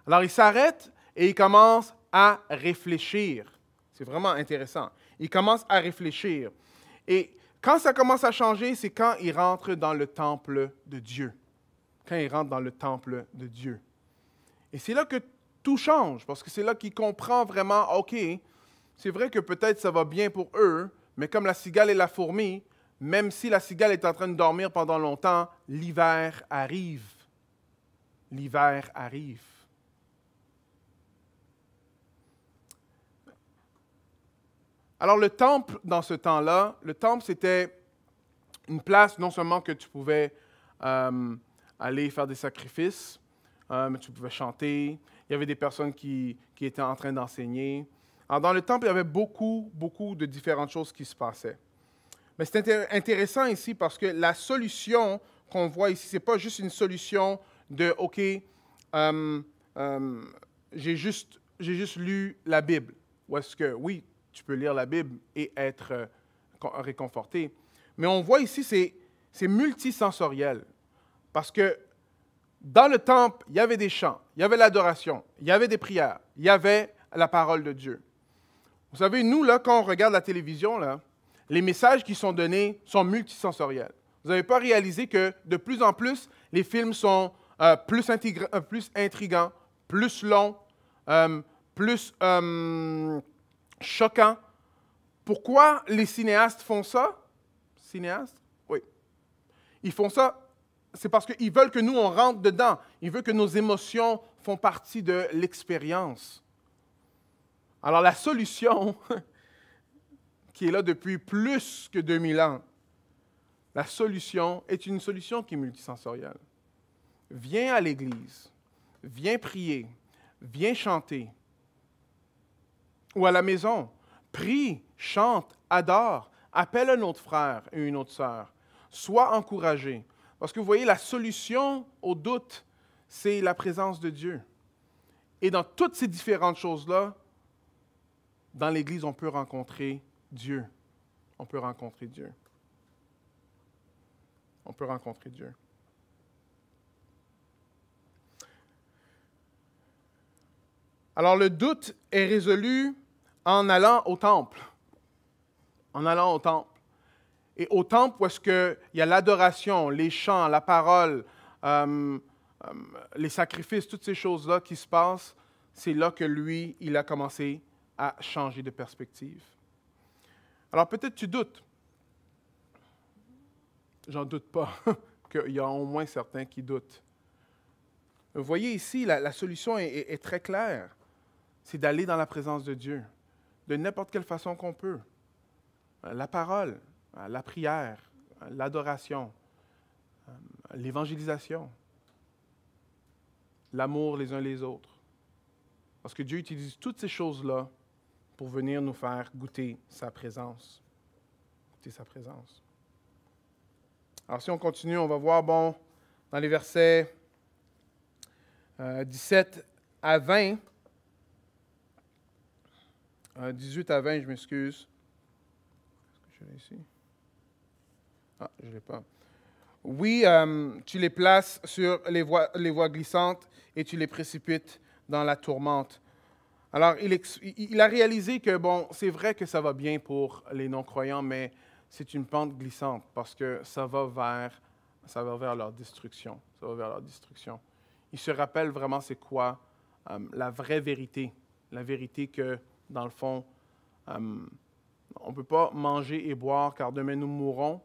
Alors, il s'arrête et il commence à réfléchir. C'est vraiment intéressant. Il commence à réfléchir. Et Quand ça commence à changer, c'est quand il rentre dans le temple de Dieu. Quand il rentre dans le temple de Dieu. Et c'est là que tout change, parce que c'est là qu'il comprend vraiment, OK, c'est vrai que peut-être ça va bien pour eux, mais comme la cigale et la fourmi, même si la cigale est en train de dormir pendant longtemps, l'hiver arrive. L'hiver arrive. Alors le temple, dans ce temps-là, le temple, c'était une place non seulement que tu pouvais aller faire des sacrifices, mais tu pouvais chanter, il y avait des personnes qui étaient en train d'enseigner. Alors dans le temple, il y avait beaucoup de différentes choses qui se passaient. Mais c'est intéressant ici parce que la solution qu'on voit ici, ce n'est pas juste une solution de « OK, j'ai juste lu la Bible ». Ou est-ce que, oui, tu peux lire la Bible et être réconforté. Mais on voit ici, c'est multisensoriel. Parce que dans le temple, il y avait des chants, il y avait l'adoration, il y avait des prières, il y avait la parole de Dieu. Vous savez, nous, là, quand on regarde la télévision, là, les messages qui sont donnés sont multisensoriels. Vous n'avez pas réalisé que de plus en plus, les films sont plus intrigants, plus longs, plus choquants. Pourquoi les cinéastes font ça? Cinéastes? Oui. Ils font ça, c'est parce qu'ils veulent que nous, on rentre dedans. Ils veulent que nos émotions font partie de l'expérience. Alors la solution, qui est là depuis plus que 2000 ans, la solution est une solution qui est multisensorielle. Viens à l'Église, viens prier, viens chanter. Ou à la maison, prie, chante, adore, appelle un autre frère et une autre sœur. Sois encouragé. Parce que vous voyez, la solution au doute, c'est la présence de Dieu. Et dans toutes ces différentes choses-là, dans l'Église, on peut rencontrer Dieu. On peut rencontrer Dieu. On peut rencontrer Dieu. Alors, le doute est résolu en allant au temple. En allant au temple. Et au temple, où est-ce qu'il y a l'adoration, les chants, la parole, les sacrifices, toutes ces choses-là qui se passent, c'est là que lui, il a commencé à changer de perspective. Alors peut-être tu doutes. J'en doute pas qu'il y a au moins certains qui doutent. Vous voyez ici, la solution est très claire. C'est d'aller dans la présence de Dieu, de n'importe quelle façon qu'on peut. La parole, la prière, l'adoration, l'évangélisation, l'amour les uns les autres. Parce que Dieu utilise toutes ces choses-là pour venir nous faire goûter sa présence. Goûter sa présence. Alors si on continue, on va voir, dans les versets 17 à 20, 18 à 20, je m'excuse. Est-ce que je l'ai ici? Ah, je ne l'ai pas. Oui, tu les places sur les voies glissantes et tu les précipites dans la tourmente. Alors, il a réalisé que, c'est vrai que ça va bien pour les non-croyants, mais c'est une pente glissante parce que ça va vers leur destruction. Ça va vers leur destruction. Il se rappelle vraiment c'est quoi la vraie vérité. La vérité que, dans le fond, on ne peut pas manger et boire car demain nous mourrons.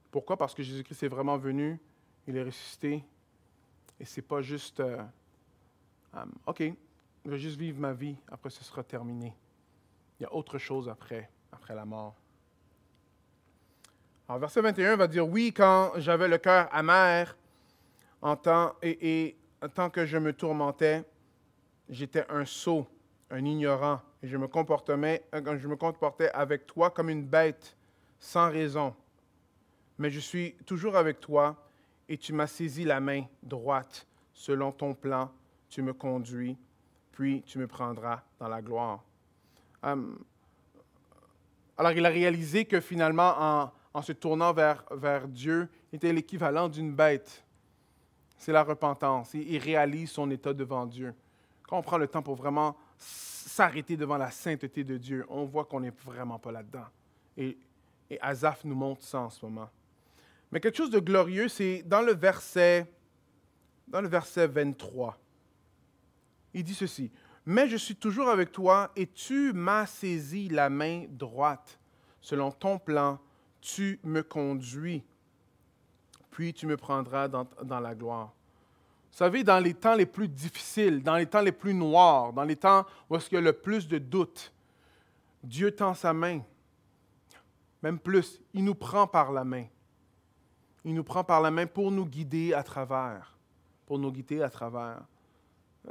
Pourquoi? Parce que Jésus-Christ est vraiment venu, il est ressuscité. Et ce n'est pas juste, OK, je vais juste vivre ma vie, après ce sera terminé. Il y a autre chose après la mort. Alors, verset 21 va dire, « Oui, quand j'avais le cœur amer, tant que je me tourmentais, j'étais un sot, un ignorant, et je me comportais avec toi comme une bête, sans raison. Mais je suis toujours avec toi, et tu m'as saisi la main droite. Selon ton plan, tu me conduis, puis tu me prendras dans la gloire. » Alors, il a réalisé que finalement, en se tournant vers Dieu, il était l'équivalent d'une bête. C'est la repentance. Il réalise son état devant Dieu. Quand on prend le temps pour vraiment s'arrêter devant la sainteté de Dieu, on voit qu'on n'est vraiment pas là-dedans. Et Et Asaph nous montre ça en ce moment. Mais quelque chose de glorieux, c'est dans le verset 23. Il dit ceci. « Mais je suis toujours avec toi et tu m'as saisi la main droite. Selon ton plan, tu me conduis. Puis tu me prendras dans la gloire. » Vous savez, dans les temps les plus difficiles, dans les temps les plus noirs, dans les temps où il y a le plus de doutes, Dieu tend sa main. Même plus, il nous prend par la main. Il nous prend par la main pour nous guider à travers. Pour nous guider à travers.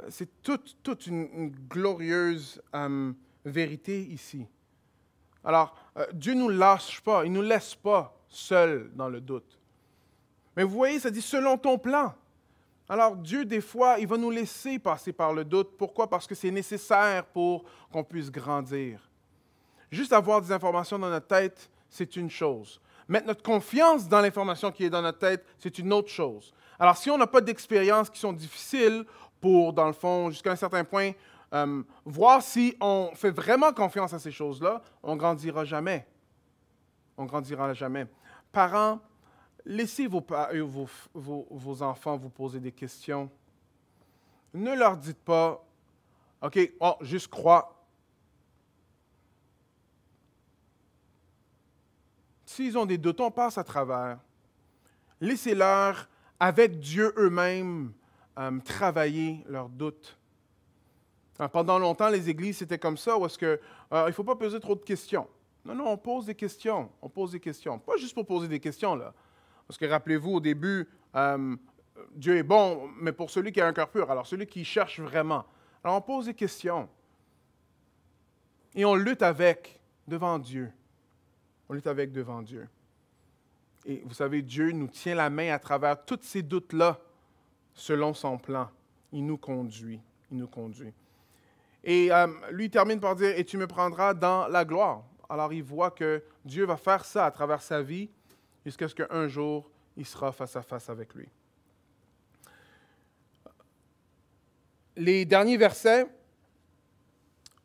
C'est toute une glorieuse vérité ici. Alors, Dieu ne nous lâche pas, il ne nous laisse pas seuls dans le doute. Mais vous voyez, ça dit « selon ton plan ». Alors, Dieu, des fois, il va nous laisser passer par le doute. Pourquoi? Parce que c'est nécessaire pour qu'on puisse grandir. Juste avoir des informations dans notre tête, c'est une chose. Mettre notre confiance dans l'information qui est dans notre tête, c'est une autre chose. Alors, si on n'a pas d'expériences qui sont difficiles pour, dans le fond, jusqu'à un certain point, voir si on fait vraiment confiance à ces choses-là, on ne grandira jamais. On ne grandira jamais. Parents, laissez vos enfants vous poser des questions. Ne leur dites pas, « OK, juste crois. » S'ils ont des doutes, on passe à travers. Laissez-leur, avec Dieu eux-mêmes, travailler leurs doutes. Pendant longtemps, les églises, c'était comme ça, où est-ce que il ne faut pas poser trop de questions. Non, on pose des questions. On pose des questions. Pas juste pour poser des questions, là. Parce que rappelez-vous, au début, Dieu est bon, mais pour celui qui a un cœur pur. Alors, celui qui cherche vraiment. Alors, on pose des questions. Et on lutte avec devant Dieu. On lutte avec devant Dieu. Et vous savez, Dieu nous tient la main à travers tous ces doutes-là, selon son plan. Il nous conduit. Il nous conduit. Et lui termine par dire « Et tu me prendras dans la gloire ». Alors, il voit que Dieu va faire ça à travers sa vie, jusqu'à ce qu'un jour, il sera face à face avec lui. Les derniers versets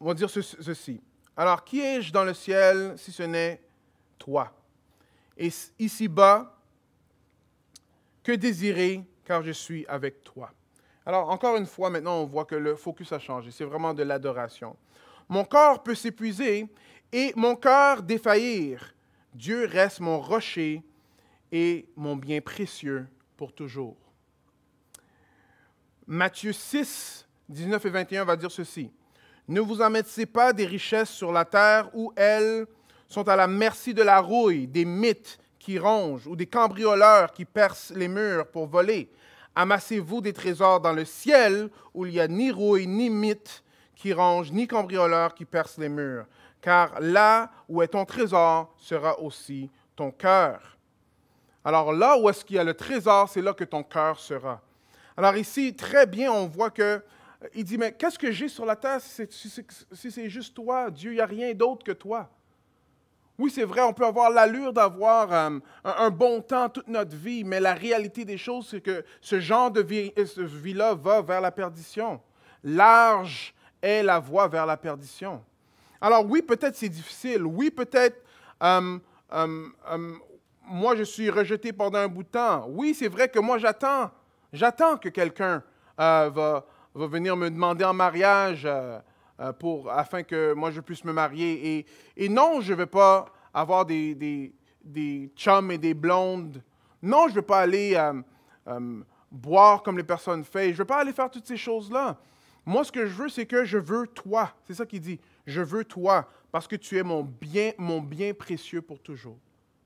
vont dire ceci. « Alors, qui ai-je dans le ciel si ce n'est toi? Et ici-bas, que désirer, car je suis avec toi. » Alors, encore une fois, maintenant, on voit que le focus a changé. C'est vraiment de l'adoration. « Mon corps peut s'épuiser et mon cœur défaillir. Dieu reste mon rocher et mon bien précieux pour toujours. » Matthieu 6, 19 et 21 va dire ceci. « Ne vous amassez pas des richesses sur la terre où elles sont à la merci de la rouille, des mythes qui rongent ou des cambrioleurs qui percent les murs pour voler. Amassez-vous des trésors dans le ciel où il n'y a ni rouille, ni mythes qui rongent, ni cambrioleurs qui percent les murs. Car là où est ton trésor sera aussi ton cœur. » Alors là où est-ce qu'il y a le trésor, c'est là que ton cœur sera. Alors ici, très bien, on voit que il dit, mais qu'est-ce que j'ai sur la terre si c'est juste toi, Dieu, il n'y a rien d'autre que toi. Oui, c'est vrai, on peut avoir l'allure d'avoir un bon temps toute notre vie, mais la réalité des choses, c'est que ce genre de vie-là va vers la perdition. Large est la voie vers la perdition. Alors oui, peut-être c'est difficile. Oui, peut-être moi, je suis rejeté pendant un bout de temps. Oui, c'est vrai que moi, j'attends que quelqu'un va venir me demander en mariage afin que moi, je puisse me marier. Et non, je ne vais pas avoir des chums et des blondes. Non, je ne vais pas aller boire comme les personnes font. Je ne veux pas aller faire toutes ces choses-là. Moi, ce que je veux, c'est que je veux toi. C'est ça qu'il dit. Je veux toi parce que tu es mon bien précieux pour toujours.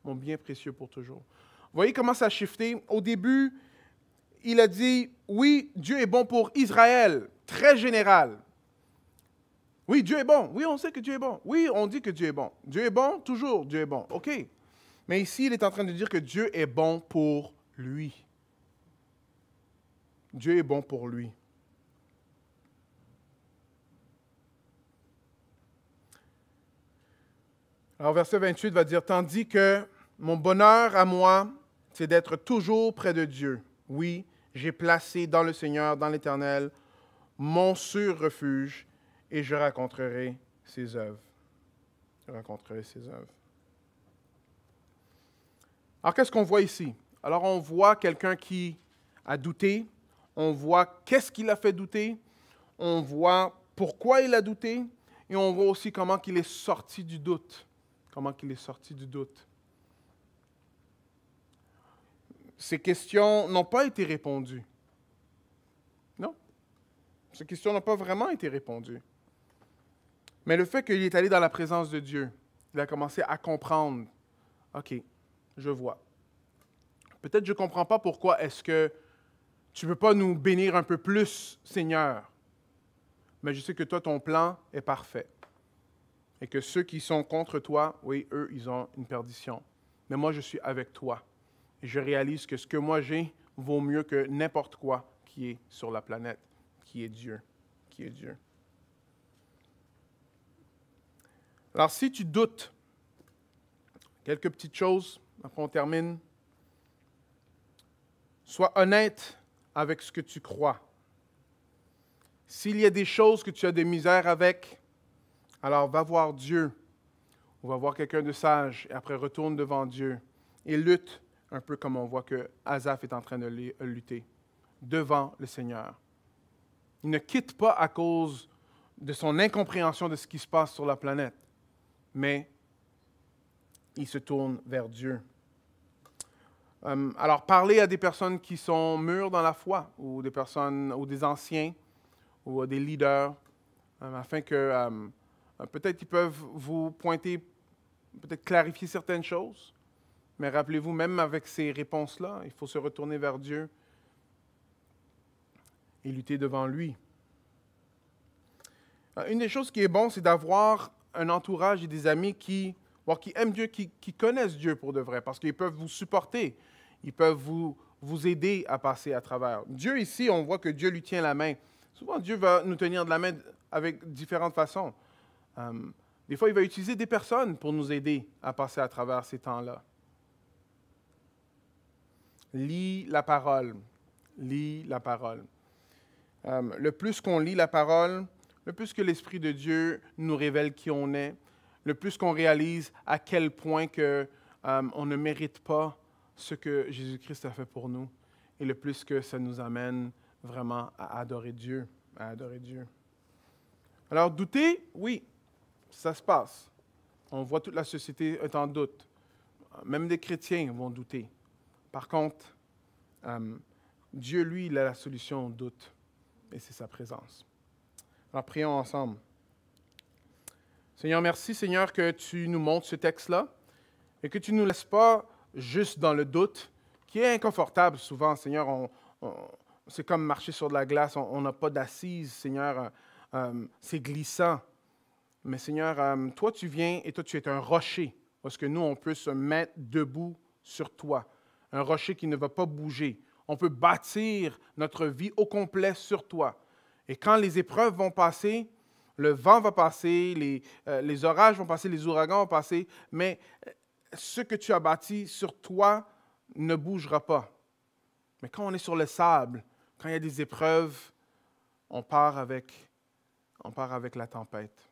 Mon bien précieux pour toujours. Vous voyez comment ça a shifté? Au début, il a dit, oui, Dieu est bon pour Israël, très général. Oui, Dieu est bon. Oui, on sait que Dieu est bon. Oui, on dit que Dieu est bon. Dieu est bon, toujours Dieu est bon. OK. Mais ici, il est en train de dire que Dieu est bon pour lui. Dieu est bon pour lui. Alors, verset 28 va dire, « Tandis que mon bonheur à moi, c'est d'être toujours près de Dieu. Oui, j'ai placé dans le Seigneur, dans l'Éternel, mon sûr refuge, et je raconterai ses œuvres. » Je raconterai ses œuvres. Alors, qu'est-ce qu'on voit ici? Alors, on voit quelqu'un qui a douté, on voit qu'est-ce qui l'a fait douter, on voit pourquoi il a douté, et on voit aussi comment il est sorti du doute. Comment il est sorti du doute. Ces questions n'ont pas été répondues. Non. Ces questions n'ont pas vraiment été répondues. Mais le fait qu'il est allé dans la présence de Dieu, il a commencé à comprendre. OK, je vois. Peut-être je ne comprends pas pourquoi est-ce que tu ne veux pas nous bénir un peu plus, Seigneur. Mais je sais que toi, ton plan est parfait. Et que ceux qui sont contre toi, oui, eux, ils ont une perdition. Mais moi, je suis avec toi. Et je réalise que ce que moi j'ai vaut mieux que n'importe quoi qui est sur la planète, qui est Dieu. Qui est Dieu. Alors, si tu doutes, quelques petites choses, après on termine. Sois honnête avec ce que tu crois. S'il y a des choses que tu as de misère avec, alors va voir Dieu ou va voir quelqu'un de sage et après retourne devant Dieu et lutte un peu comme on voit que Asaph est en train de lutter devant le Seigneur. Il ne quitte pas à cause de son incompréhension de ce qui se passe sur la planète, mais il se tourne vers Dieu. Alors, parlez à des personnes qui sont mûres dans la foi, ou des personnes, ou des anciens, ou des leaders, afin que peut-être ils peuvent vous pointer, peut-être clarifier certaines choses. Mais rappelez-vous, même avec ces réponses-là, il faut se retourner vers Dieu et lutter devant lui. Une des choses qui est bon, c'est d'avoir un entourage et des amis qui aiment Dieu, qui connaissent Dieu pour de vrai, parce qu'ils peuvent vous supporter, ils peuvent vous aider à passer à travers. Dieu ici, on voit que Dieu lui tient la main. Souvent, Dieu va nous tenir de la main avec différentes façons. Des fois, il va utiliser des personnes pour nous aider à passer à travers ces temps-là. Lis la parole. Lis la parole. Le plus qu'on lit la parole, le plus que l'Esprit de Dieu nous révèle qui on est, le plus qu'on réalise à quel point que, on ne mérite pas ce que Jésus-Christ a fait pour nous, et le plus que ça nous amène vraiment à adorer Dieu, à adorer Dieu. Alors, douter, oui, ça se passe. On voit toute la société est en doute. Même des chrétiens vont douter. Par contre, Dieu, lui, il a la solution au doute, et c'est sa présence. Alors, prions ensemble. Seigneur, merci, Seigneur, que tu nous montres ce texte-là et que tu ne nous laisses pas juste dans le doute, qui est inconfortable souvent, Seigneur. C'est comme marcher sur de la glace, on n'a pas d'assise, Seigneur. C'est glissant. Mais Seigneur, toi, tu viens et toi, tu es un rocher, parce que nous, on peut se mettre debout sur toi. Un rocher qui ne va pas bouger. On peut bâtir notre vie au complet sur toi. Et quand les épreuves vont passer, le vent va passer, les orages vont passer, les ouragans vont passer, mais ce que tu as bâti sur toi ne bougera pas. Mais quand on est sur le sable, quand il y a des épreuves, on part avec la tempête.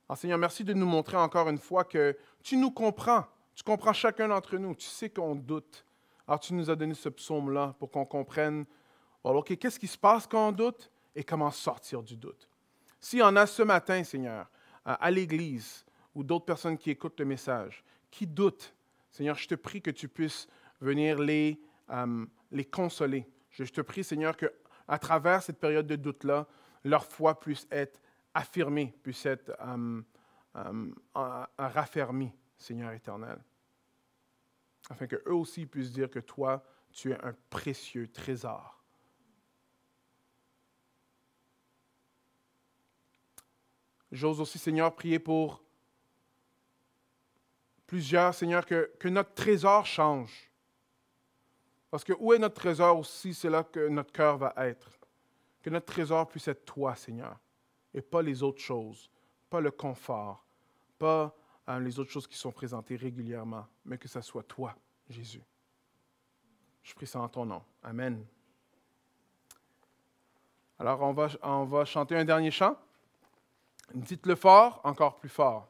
Alors Seigneur, merci de nous montrer encore une fois que tu nous comprends. Tu comprends chacun d'entre nous. Tu sais qu'on doute. Alors tu nous as donné ce psaume-là pour qu'on comprenne, OK, qu'est-ce qui se passe quand on doute et comment sortir du doute. S'il y en a ce matin, Seigneur, à l'Église ou d'autres personnes qui écoutent le message, qui doutent, Seigneur, je te prie que tu puisses venir les consoler. Je te prie, Seigneur, qu'à travers cette période de doute-là, leur foi puisse être affirmée, puisse être raffermie, Seigneur éternel. Afin qu'eux aussi puissent dire que toi, tu es un précieux trésor. J'ose aussi, Seigneur, prier pour plusieurs, Seigneur, que notre trésor change. Parce que où est notre trésor aussi, c'est là que notre cœur va être. Que notre trésor puisse être toi, Seigneur, et pas les autres choses, pas le confort, pas les autres choses qui sont présentées régulièrement, mais que ce soit toi, Jésus. Je prie ça en ton nom. Amen. Alors, on va chanter un dernier chant. Dites-le fort, encore plus fort.